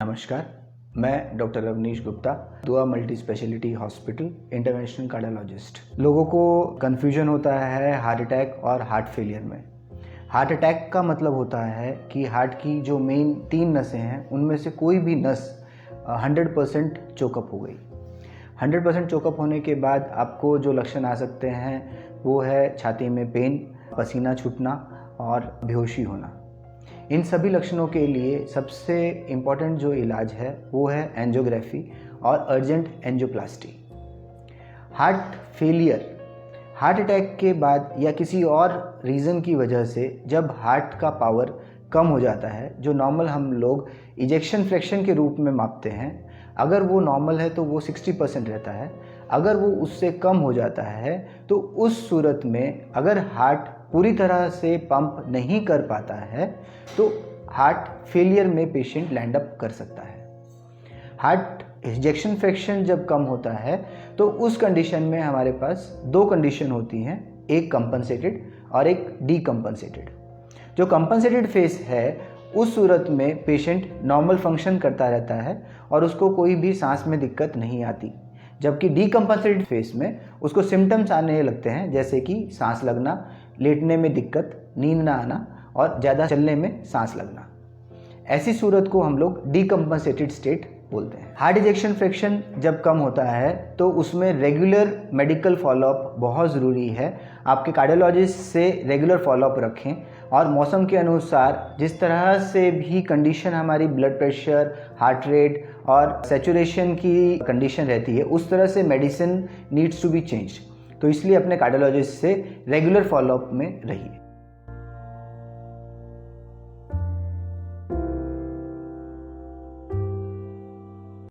नमस्कार, मैं डॉक्टर रवनीश गुप्ता, दुआ multi speciality hospital interventional cardiologist. लोगों को कन्फ्यूजन होता है हार्ट अटैक और हार्ट फेलियर में। हार्ट अटैक का मतलब होता है कि हार्ट की जो मेन 3 नसें हैं उनमें से कोई भी नस 100% चोकअप हो गई। 100% चोकअप होने के बाद आपको जो लक्षण आ सकते हैं वो है छाती में पेन, पसीना छूटना और बेहोशी होना। इन सभी लक्षणों के लिए सबसे इम्पॉर्टेंट जो इलाज है वो है एंजियोग्राफी और urgent angioplasty. Heart failure, heart attack के बाद या किसी और रीज़न की वजह से जब हार्ट का पावर कम हो जाता है, जो नॉर्मल हम लोग इजेक्शन फ्रैक्शन के रूप में मापते हैं, अगर वो नॉर्मल है तो वो 60% रहता है। अगर वो उससे कम हो जाता है तो उस सूरत में अगर हार्ट पूरी तरह से पंप नहीं कर पाता है तो हार्ट फेलियर में पेशेंट लैंड अप कर सकता है। हार्ट इजेक्शन फ्रैक्शन जब कम होता है तो उस कंडीशन में हमारे पास 2 कंडीशन होती हैं, एक कंपनसेटेड और एक डीकंपनसेटेड। जो कंपनसेटेड फेस है उस सूरत में पेशेंट नॉर्मल फंक्शन करता रहता है और उसको कोई भी सांस में दिक्कत नहीं आती। जबकि डीकंपनसेटेड फेस में उसको सिम्टम्स आने लगते हैं, जैसे कि सांस लगना, लेटने में दिक्कत, नींद ना आना और ज़्यादा चलने में सांस लगना। ऐसी सूरत को हम लोग डीकंपनसेटेड स्टेट बोलते हैं। हार्ट इजेक्शन फ्रैक्शन जब कम होता है तो उसमें रेगुलर मेडिकल फॉलोअप बहुत ज़रूरी है। आपके कार्डियोलॉजिस्ट से रेगुलर फॉलोअप रखें और मौसम के अनुसार जिस तरह से भी कंडीशन हमारी ब्लड प्रेशर, हार्ट रेट और सैचुरेशन की कंडीशन रहती है, उस तरह से medicine needs to be changed. तो इसलिए अपने कार्डियोलॉजिस्ट से रेगुलर फॉलोअप में रहिए।